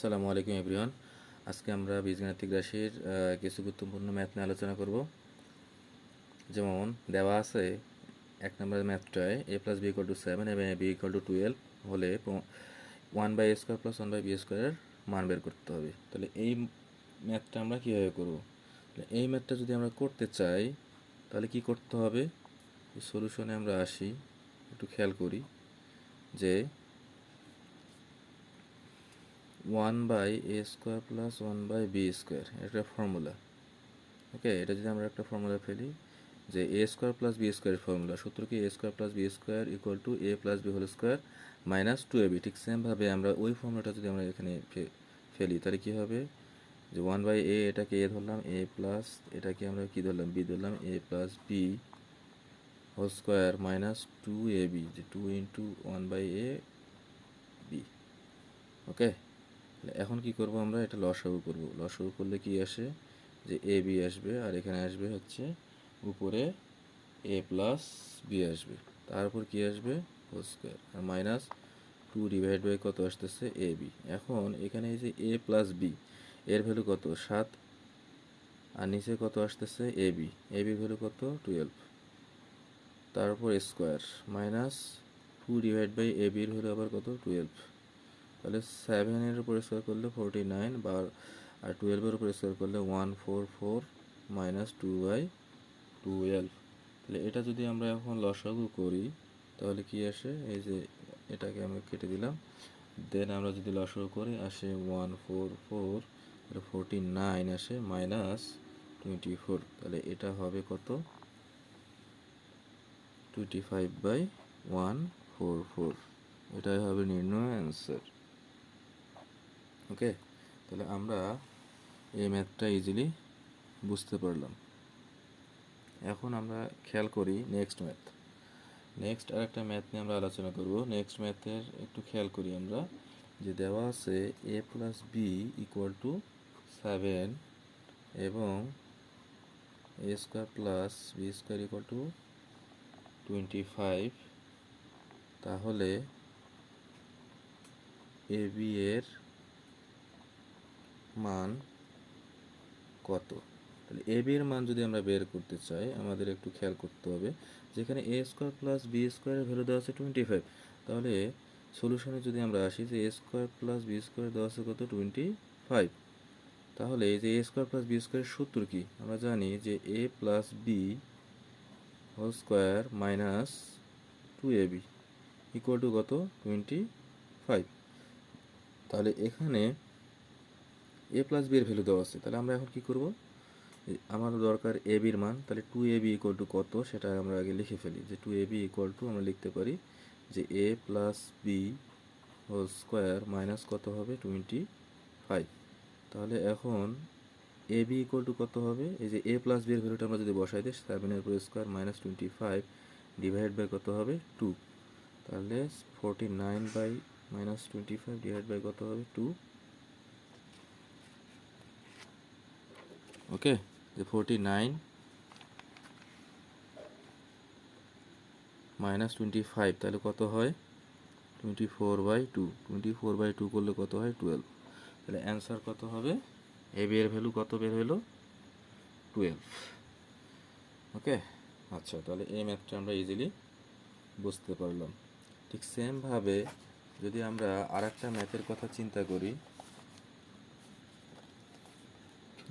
আসসালামু আলাইকুম এভরিওয়ান। আজকে আমরা বীজগাণিতিক রাশির কিছু গুরুত্বপূর্ণ ম্যাথ নিয়ে আলোচনা করব। যেমন দেওয়া আছে এক নম্বরের ম্যাথটায় a+b=7 এবং b=12 হলে 1/a² + 1/b² মান বের করতে হবে। তাহলে এই ম্যাথটা আমরা কীভাবে করব? এই ম্যাথটা যদি আমরা করতে চাই তাহলে কি করতে হবে? সলিউশনে আমরা আসি, একটু খেয়াল করি যে 1/a² + 1/b² একটা ফর্মুলা। ওকে, এটা যদি আমরা একটা ফর্মুলা ফেলি যে a² + b² ফর্মুলা, সূত্র কি a² + b² = a + b² - 2ab। ঠিক সেমভাবে আমরা ওই ফর্মুলাটা যদি আমরা এখানে ফেলি তাহলে কী হবে যে 1/a, এটাকে a ধরলাম, a প্লাস এটাকে আমরা কি ধরলাম, b ধরলাম, a + b² - 2ab, যে 2 × 1/a b। ওকে, এখন কি করব, আমরা এটা লসাগু করব। লসাগু করলে কি আসে যে এ বি আসবে, আর এখানে আসবে হচ্ছে উপরে a + b আসবে, তারপর কি আসবে হোল স্কোয়ার, আর -2 / কত আসতেছে এ বি। এখন এখানে এই যে a + b এর ভ্যালু কত 7, আর নিচে কত আসতেছে এ বি ভ্যালু কত 12, তারপর স্কোয়ার -2 / ab এর ভ্যালু আবার কত 12। তাহলে 7-এর উপর স্কোয়ার করলে 49, আর 12-এর উপর স্কোয়ার করলে 144 - 2/12। তাহলে এটা যদি আমরা এখন লসাগু করি তাহলে কি আসে, এই যে এটাকে আমরা কেটে দিলাম, দেন আমরা যদি লসাগু করি আসে 144, তাহলে 49 আসে -24। তাহলে এটা হবে কত 25/144। এটাই হবে নির্ণয় অ্যান্সার। ওকে, তাহলে আমরা এই ম্যাথটা ইজিলি বুঝতে পারলাম। এখন আমরা খেয়াল করি নেক্সট ম্যাথ। নেক্সট আরেকটা ম্যাথ নিয়ে আমরা আলোচনা করব। নেক্সট ম্যাথের একটু খেয়াল করি আমরা, যে দেওয়া আছে a + b = 7 এবং a² + b² = 25। তাহলে এ বি এর মান কত? তাহলে এ বি এর মান যদি আমরা বের করতে চাই আমাদের একটু খেয়াল করতে হবে, যেখানে a² + b² এর ভ্যালু দেওয়া আছে 25। তাহলে সলিউশনে যদি আমরা আসি যে a² + b² দেওয়া আছে কত 25। তাহলে এই যে a² + b² এর সূত্র কি আমরা জানি যে a + b² - 2ab = কত 25। তাহলে এখানে a + b এর ভ্যালু দেওয়া আছে, তাহলে আমরা এখন কি করব, আমার দরকার এ বির মান। তাহলে 2ab = কত সেটা আমরা আগে লিখে ফেলি, যে 2ab = আমরা লিখতে পারি যে a + b² - কত হবে 25। তাহলে এখন ab = কত হবে, এই যে a + b এর ভ্যালুটা আমরা যদি বসাই দিই 7-এর উপর স্কোয়ার -25 / কত হবে 2। তাহলে 49/- 25 কত হবে 2। ওকে, যে 49 - 25 তাহলে কত হয় 24/2। 24/2 করলে কত হয় 12। তাহলে অ্যান্সার কত হবে, এ বি এর ভ্যালু কত বের হলো 12। ওকে, আচ্ছা, তাহলে এই ম্যাথটা আমরা ইজিলি বুঝতে পারলাম। ঠিক সেমভাবে যদি আমরা আর একটা ম্যাথের কথা চিন্তা করি,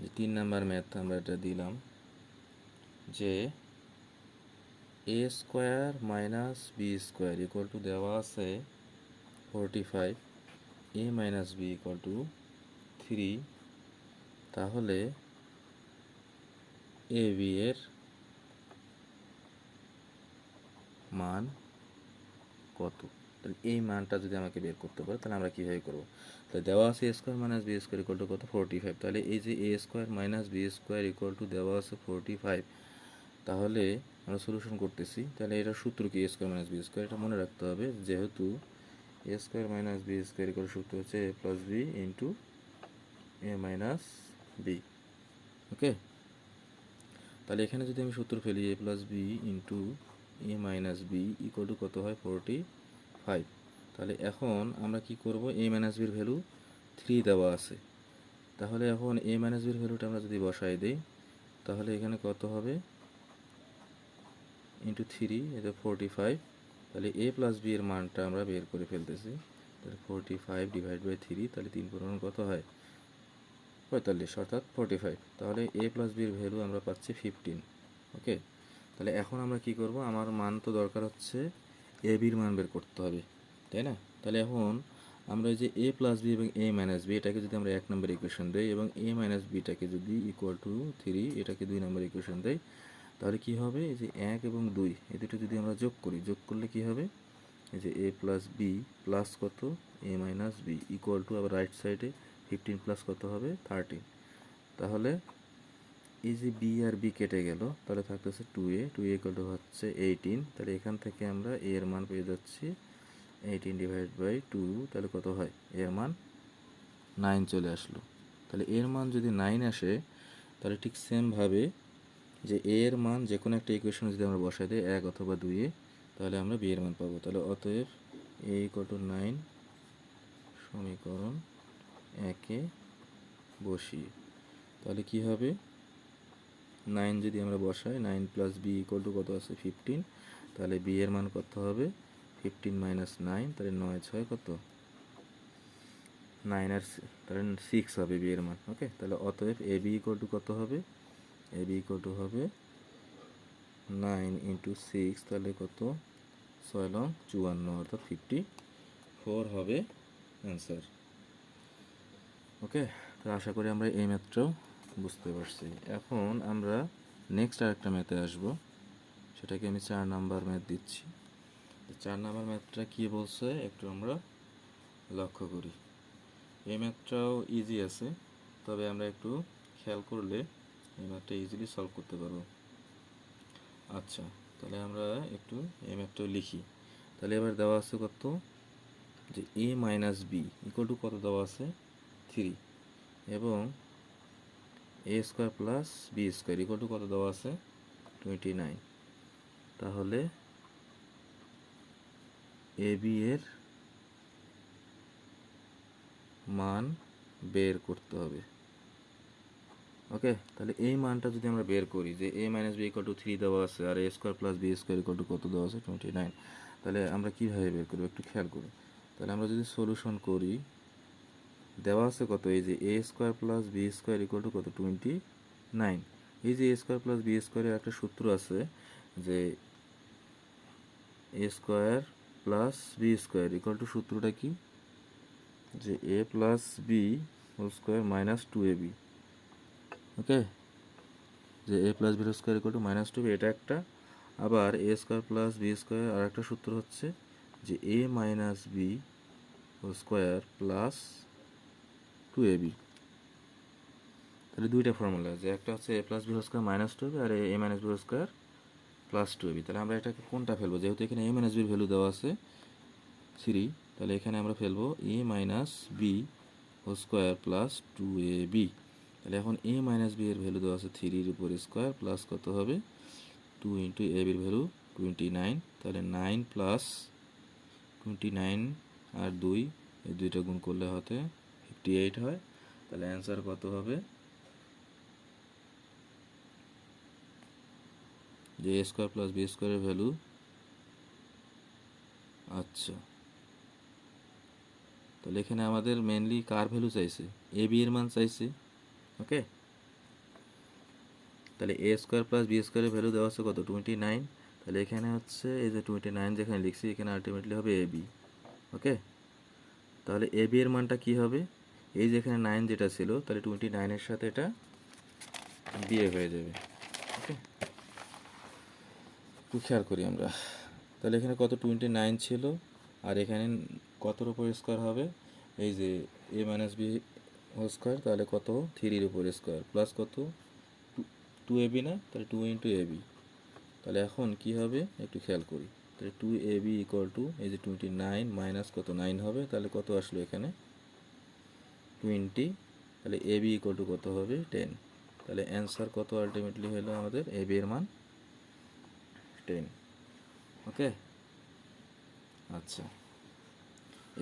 যে 3 নাম্বার ম্যাথ আমরা এটা দিলাম, যে a² - b² দেওয়া আছে 45, a - b = 3। তাহলে এ বি এর মান কত? তাহলে এই মানটা যদি আমাকে বের করতে পারে তাহলে আমরা কীভাবে করব? তাহলে দেওয়া আছে a² - b² = কত 45। তাহলে এই যে a² - b² = দেওয়া আছে 45, তাহলে আমরা সলিউশন করতেছি। তাহলে এটার সূত্র কি a² - b², এটা মনে রাখতে হবে, যেহেতু a² - b² সূত্র হচ্ছে a + b × a - b। ওকে, তাহলে এখানে যদি আমি সূত্র ফেলি a + b × a - b = কত হয় 45। তাহলে এখন আমরা কি করব, a - b এর ভ্যালু 3 দেওয়া আছে। তাহলে এখন a মাইনাস বির ভ্যালুটা আমরা যদি বসাই দিই তাহলে এখানে কত হবে ইন্টু 3 এটা 45। তাহলে a প্লাস b এর মানটা আমরা বের করে ফেলতেছি। তাহলে 45 ডিভাইড বাই 3, তাহলে 3 পূরণ কত হয় 45 অর্থাৎ 45। তাহলে a প্লাস b এর ভ্যালু আমরা পাচ্ছি 15। ওকে, তাহলে এখন আমরা কি করব, আমার মান তো দরকার হচ্ছে a b এর মান বের করতে হবে, তাই না? তাহলে এখন আমরা এই যে a প্লাস বি এবং a মাইনাস বি এটাকে যদি আমরা 1 নম্বর ইকুয়েশন দেই এবং a মাইনাস বিটাকে যদি ইকুয়াল টু 3 এটাকে 2 নম্বর ইকুয়েশন দেই তাহলে কি হবে, এই যে 1 এবং 2 এই দুটো যদি আমরা যোগ করি, যোগ করলে কি হবে, এই যে a প্লাস বি প্লাস কত a minus B equal to আবার রাইট সাইডে 15 প্লাস কত হবে 13। তাহলে এই যে বি আর বি কেটে গেল, তাহলে থাকতেছে 2a ইকুয়াল টু হচ্ছে 18। তাহলে এখান থেকে আমরা a এর মান পেয়ে যাচ্ছি 18 ডিভাইড বাই 2, তাহলে কত হয়, এর মান 9 চলে আসলো। তাহলে এর মান যদি 9 আসে তাহলে ঠিক সেমভাবে যে a এর মান যে কোনো একটা ইকুয়েশনে যদি আমরা বসাই দিই 1 অথবা 2 তাহলে আমরা b এর মান পাবো। তাহলে অতএব a ইকুয়াল টু 9 সমীকরণ 1-এ বসিয়ে তাহলে কি হবে, 9 যদি আমরা বসাই 9 প্লাস বি ইকুয়াল টু কত আছে 15, তাহলে বি এর মান কত হবে 15 মাইনাস 9, তাহলে 9 6 কত 9 আর তাহলে 6 হবে বি এর মান। ওকে, তাহলে অতএব এ বি ইকুয়াল টু কত হবে, এ বি ইকুয়াল টু হবে 9 ইন্টু 6, তাহলে কত 6 লং 54 অর্থাৎ 54 হবে অ্যান্সার। ওকে, তো আশা করি আমরা এই ম্যাথটাও বুঝতে পারছি। এখন আমরা নেক্সট আরেকটা ম্যাথে আসব, সেটাকে আমি 4 নাম্বার ম্যাথ দিচ্ছি। 4 নাম্বার ম্যাথটা কী বলছে একটু আমরা লক্ষ্য করি। এই ম্যাথটাও ইজি আছে, তবে আমরা একটু খেয়াল করলে এই ম্যাথটা ইজিলি সলভ করতে পারবো। আচ্ছা, তাহলে আমরা একটু এই ম্যাথটাও লিখি। তাহলে এবার দেওয়া আছে কত, যে a minus B equal to কত দেওয়া আছে 3 এবং a square plus B square equal to কত দেওয়া আছে 29। তাহলে এ বি এর মান বের করতে হবে। ওকে, তাহলে এই মানটা যদি আমরা বের করি যে a minus B equal to 3 দেওয়া আছে আর a square plus B square equal to কত দেওয়া আছে 29, তাহলে আমরা কীভাবে বের করবো একটু খেয়াল করি। তাহলে আমরা যদি সলিউশন করি, দেওয়া আছে কত, এই যে a square plus B square equal to কত 29। এই যে a স্কোয়ার প্লাস বি স্কোয়ারের একটা সূত্র আছে যে a square plus B square equal to সূত্রটা কি, যে a plus B whole square minus 2ab। Okay, যে a plus B square equal to minus 2b এটা একটা, আবার a square plus B square আর একটা সূত্র হচ্ছে যে a minus B whole square plus 2ab। তাহলে দুইটা ফর্মুলা, যে একটা হচ্ছে a plus B whole square minus 2ab আর a minus B whole square plus 2ab। তাহলে আমরা এটাকে কোনটা ফেলবো, যেহেতু এখানে a মাইনাস বির ভ্যালু দেওয়া আছে 3, তাহলে এখানে আমরা ফেলবো a minus B whole square plus 2ab। তাহলে এখন a মাইনাস বি এর ভ্যালু দেওয়া আছে 3 এর উপর স্কোয়ার প্লাস কত হবে 2 ইন্টু a বির ভ্যালু 29। তাহলে 9 প্লাস 29 আর 2 এই দুইটা গুণ করলে হতে 58 হয়। তাহলে অ্যান্সার কত হবে, যে a স্কোয়ার প্লাস বি স্কোয়ারের ভ্যালু। আচ্ছা, তাহলে এখানে আমাদের মেনলি কার ভ্যালু চাইছে, এ বি এর মান চাইছে। ওকে, তাহলে a স্কোয়ার প্লাস বি স্কোয়ারের ভ্যালু দেওয়া আছে কত 29। তাহলে এখানে হচ্ছে এই যে 29 যেখানে লিখছি এখানে আলটিমেটলি হবে এ বি। ওকে, তাহলে এ বি এর মানটা কি হবে, এই যেখানে 9 যেটা ছিল তাহলে 29-এর সাথে এটা বিয়ে হয়ে যাবে। ওকে, একটু খেয়াল করি আমরা। তাহলে এখানে কত 29 ছিল আর এখানে কতর উপর স্কোয়ার হবে, এই যে a minus B whole square, তাহলে কত 3-এর উপর স্কোয়ার প্লাস কত 2ab না, তাহলে 2 ইন্টু এ বি। তাহলে এখন কি হবে একটু খেয়াল করি, তাহলে 2ab ইকুয়াল টু এই যে 29 মাইনাস কত 9 হবে, তাহলে কত আসলো এখানে 20। তাহলে ab ইকুয়াল টু কত হবে 10। তাহলে অ্যান্সার কত আলটিমেটলি হলো আমাদের ab এর মান 10। ওকে, আচ্ছা,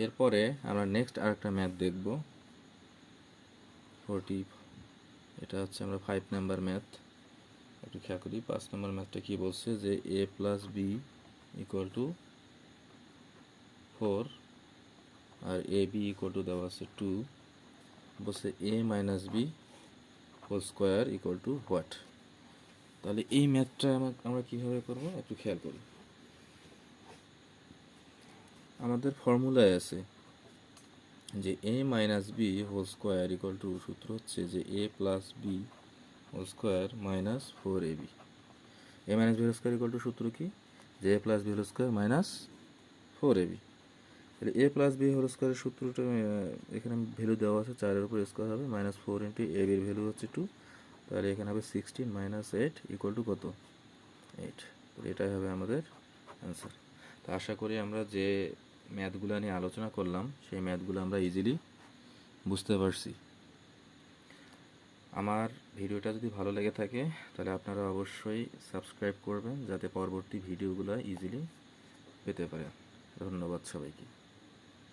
এরপরে আমরা নেক্সট আরেকটা ম্যাথ দেখব। 40, এটা হচ্ছে আমরা 5 নাম্বার ম্যাথ। একটু খেয়াল করি 5 নাম্বার ম্যাথটা কী বলছে, যে a plus B equal to 4 আর এ বি ইকুয়াল টু দেওয়া আছে 2, বলছে a minus B whole square equal to what. তাহলে এই ম্যাথটা আমরা কীভাবে করব একটু খেয়াল করি। আমাদের ফর্মুলায় আছে যে a minus B whole square equal to, সূত্র হচ্ছে যে a plus B whole square minus 4ab। a minus B whole square equal to সূত্র কি, যে a plus B whole square minus 4ab। তাহলে a প্লাস বি হোল স্কোয়ারের সূত্রটা এখানে ভ্যালু দেওয়া আছে, 4-এর উপর স্কোয়ার হবে, মাইনাস 4 ইন্টু a বির ভ্যালু হচ্ছে 2, তাহলে এখানে হবে 16 মাইনাস 8 ইকুয়াল টু কত, 8। এটাই হবে আমাদের অ্যান্সার। তো আশা করি আমরা যে ম্যাথগুলো নিয়ে আলোচনা করলাম সেই ম্যাথগুলো আমরা ইজিলি বুঝতে পারছি। আমার ভিডিওটা যদি ভালো লেগে থাকে তাহলে আপনারা অবশ্যই সাবস্ক্রাইব করবেন, যাতে পরবর্তী ভিডিওগুলো ইজিলি পেতে পারেন। ধন্যবাদ সবাইকে।